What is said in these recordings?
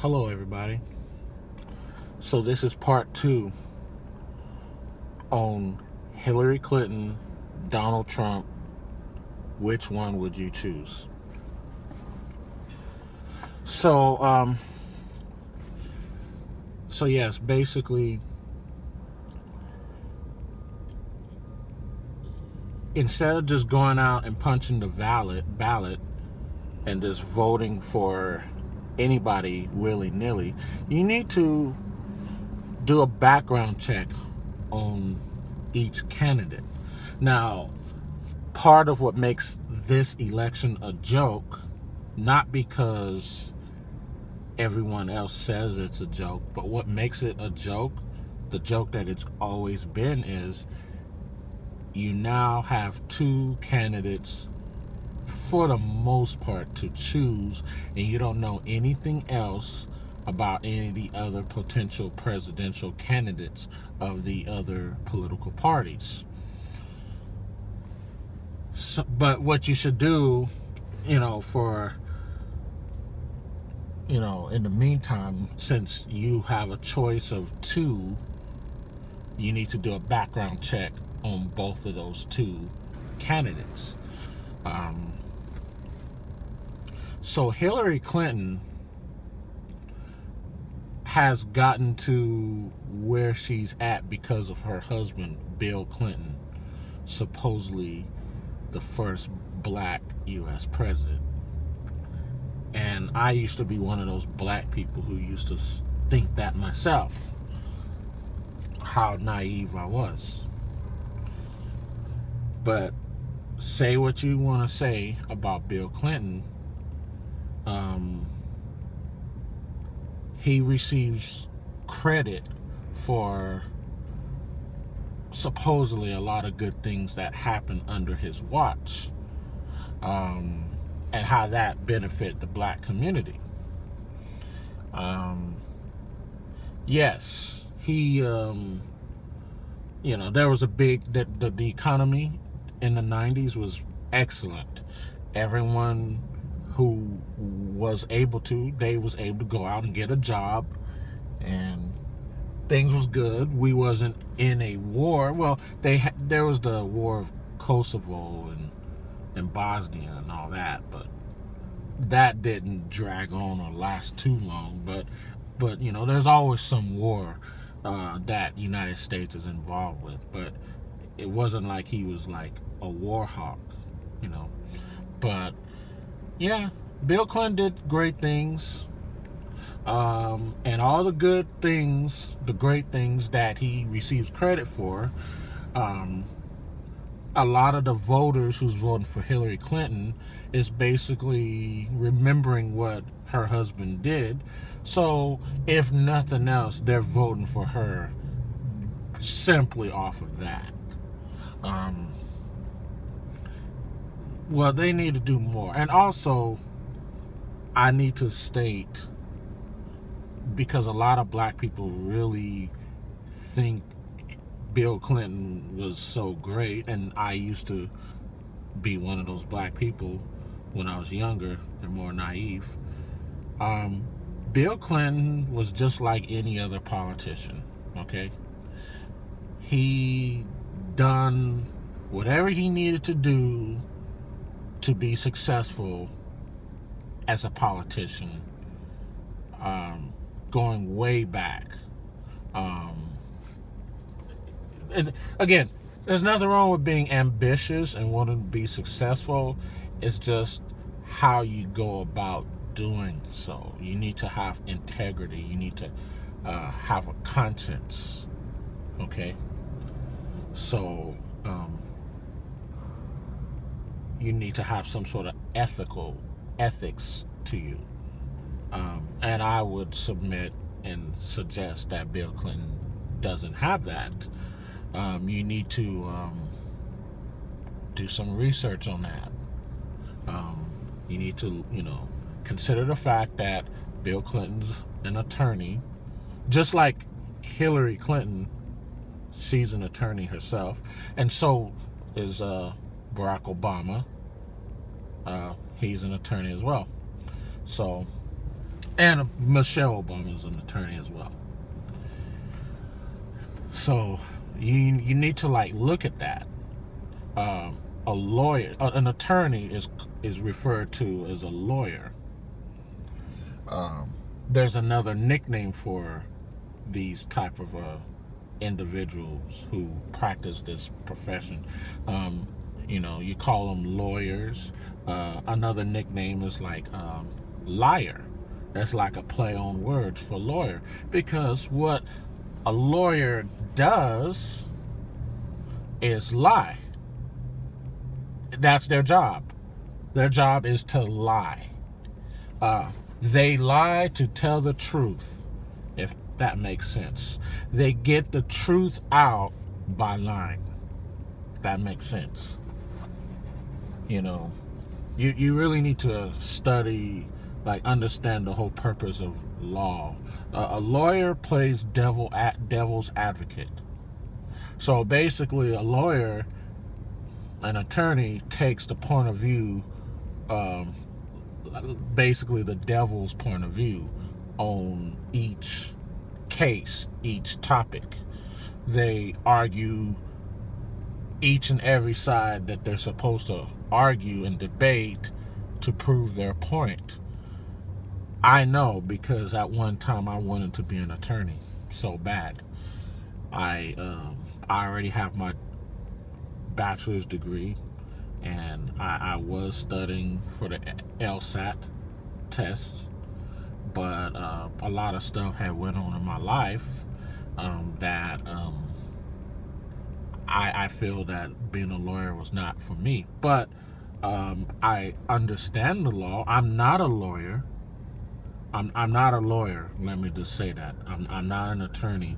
Hello, everybody. So, this is part 2 on Hillary Clinton, Donald Trump. Which one would you choose? So, yes, basically, instead of just going out and punching the ballot and just voting for anybody willy-nilly, you need to do a background check on each candidate. Now, part of what makes this election a joke, not because everyone else says it's a joke, but what makes it a joke, the joke that it's always been, is you now have two candidates for the most part to choose, and you don't know anything else about any of the other potential presidential candidates of the other political parties. So, but what you should do, in the meantime, since you have a choice of two, you need to do a background check on both of those two candidates. So Hillary Clinton has gotten to where she's at because of her husband, Bill Clinton, supposedly the first black U.S. president. And I used to be one of those black people who used to think that myself, how naive I was. But say what you want to say about Bill Clinton, he receives credit for supposedly a lot of good things that happened under his watch, and how that benefit the black community. Yes, he, there was a big, the economy in the 90s was excellent. Everyone who was able to, they was able to go out and get a job, and things was good. We wasn't in a war. Well, there was the war of Kosovo and Bosnia and all that, but that didn't drag on or last too long. But there's always some war that United States is involved with. But it wasn't like he was like a war hawk, But yeah, Bill Clinton did great things. And all the good things, the great things that he receives credit for, a lot of the voters who's voting for Hillary Clinton is basically remembering what her husband did. So if nothing else, they're voting for her simply off of that. Well, they need to do more. And also, I need to state, because a lot of black people really think Bill Clinton was so great, and I used to be one of those black people when I was younger and more naive. Bill Clinton was just like any other politician, okay? He done whatever he needed to do to be successful as a politician, going way back. And again, there's nothing wrong with being ambitious and wanting to be successful. It's just how you go about doing so. You need to have integrity. You need to have a conscience. Okay? So, you need to have some sort of ethics to you. And I would submit and suggest that Bill Clinton doesn't have that. You need to do some research on that. You need to, consider the fact that Bill Clinton's an attorney, just like Hillary Clinton. She's an attorney herself, and so is Barack Obama. He's an attorney as well. So, And Michelle Obama is an attorney as well. So you need to like look at that. A lawyer, an attorney is referred to as a lawyer. There's another nickname for these type of individuals who practice this profession. You call them lawyers. Another nickname is like liar. That's like a play on words for lawyer, because what a lawyer does is lie. That's their job. Their job is to lie. They lie to tell the truth, if that makes sense. They get the truth out by lying. That makes sense. You really need to study, like understand the whole purpose of law. A lawyer plays devil's advocate. So basically, a lawyer, an attorney, takes the point of view, basically the devil's point of view on each case, each topic. They argue each and every side that they're supposed to argue and debate to prove their point. I know, because at one time I wanted to be an attorney so bad. I already have my bachelor's degree, and I was studying for the LSAT tests, but a lot of stuff had went on in my life that I feel that being a lawyer was not for me. But I understand the law. I'm not a lawyer. I'm not a lawyer. Let me just say that. I'm not an attorney.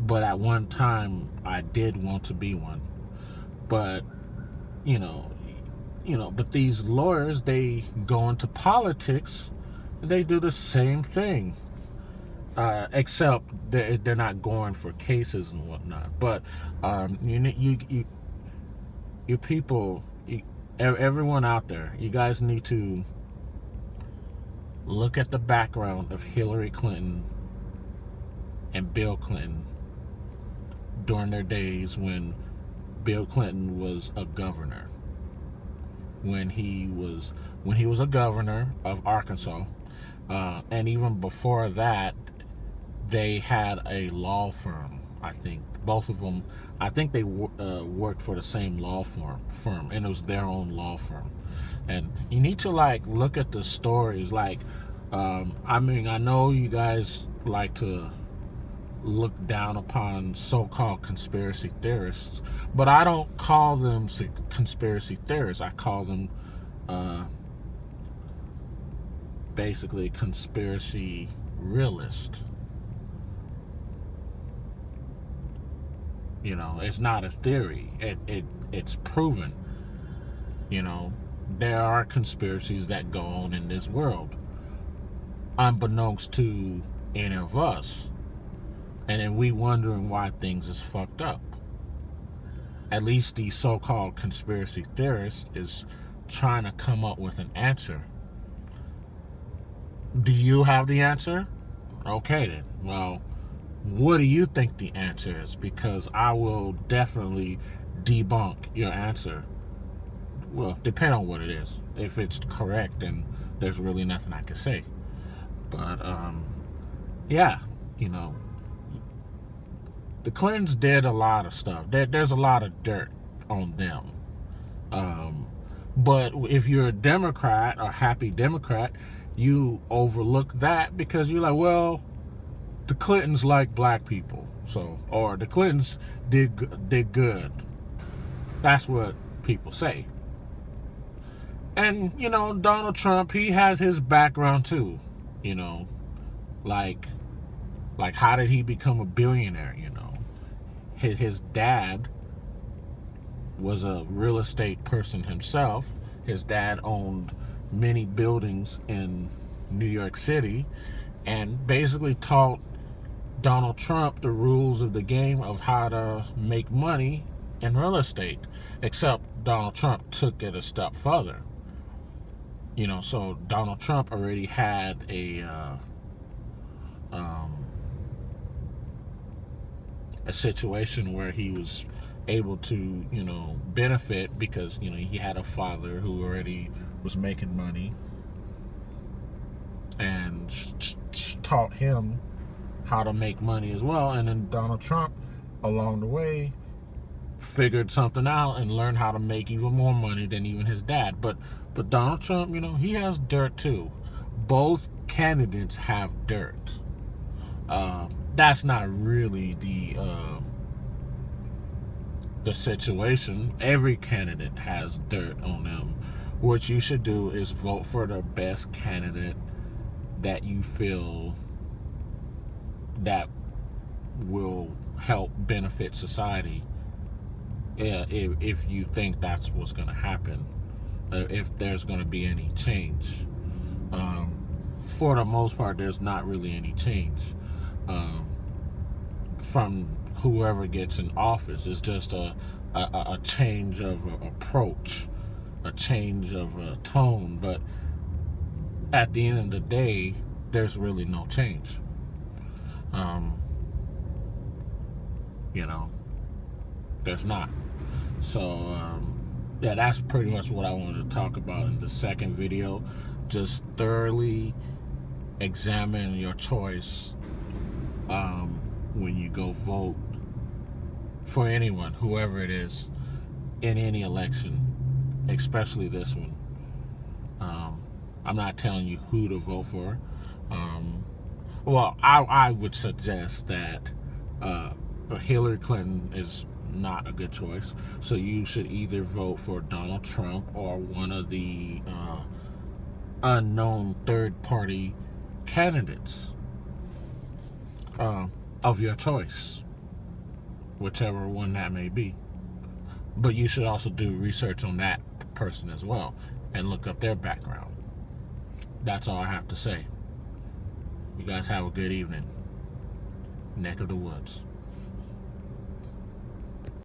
But at one time, I did want to be one. But but these lawyers, they go into politics. They do the same thing, except they're not going for cases and whatnot. But you people, everyone out there, you guys need to look at the background of Hillary Clinton and Bill Clinton during their days when Bill Clinton was a governor. When he was a governor of Arkansas, and even before that, they had a law firm. I think both of them. I think they worked for the same law firm, and it was their own law firm. And you need to look at the stories. I know you guys like to look down upon so-called conspiracy theorists, but I don't call them conspiracy theorists. I call them basically conspiracy realists. It's not a theory. It's proven. There are conspiracies that go on in this world, unbeknownst to any of us. And then we wondering why things is fucked up. At least the so-called conspiracy theorists is trying to come up with an answer. Do you have the answer? Okay then. Well, what do you think the answer is? Because I will definitely debunk your answer. Well, depending on what it is. If it's correct, then there's really nothing I can say. But yeah, the Clintons did a lot of stuff. There's a lot of dirt on them. But if you're a Democrat, or happy Democrat, you overlook that because you're like, well, the Clintons like black people, or the Clintons did good. That's what people say. And Donald Trump, he has his background too. Like how did he become a billionaire? His dad was a real estate person himself. His dad owned many buildings in New York City, and basically taught Donald Trump the rules of the game of how to make money in real estate. Except Donald Trump took it a step further. So Donald Trump already had a situation where he was able to, benefit because, he had a father who already was making money and taught him how to make money as well. And then Donald Trump, along the way, figured something out and learned how to make even more money than even his dad. But Donald Trump, he has dirt too. Both candidates have dirt. That's not really the situation. Every candidate has dirt on them. What you should do is vote for the best candidate that you feel that will help benefit society. If you think that's what's going to happen, if there's going to be any change. For the most part, there's not really any change from whoever gets in office. It's just a change of approach, a change of tone. But at the end of the day, there's really no change. There's not. So, that's pretty much what I wanted to talk about in the second video. Just thoroughly examine your choice when you go vote for anyone, whoever it is, in any election, especially this one. I'm not telling you who to vote for. I would suggest that Hillary Clinton is not a good choice. So you should either vote for Donald Trump or one of the unknown third-party candidates of your choice, whichever one that may be. But you should also do research on that person as well and look up their background. That's all I have to say. You guys have a good evening. Neck of the woods.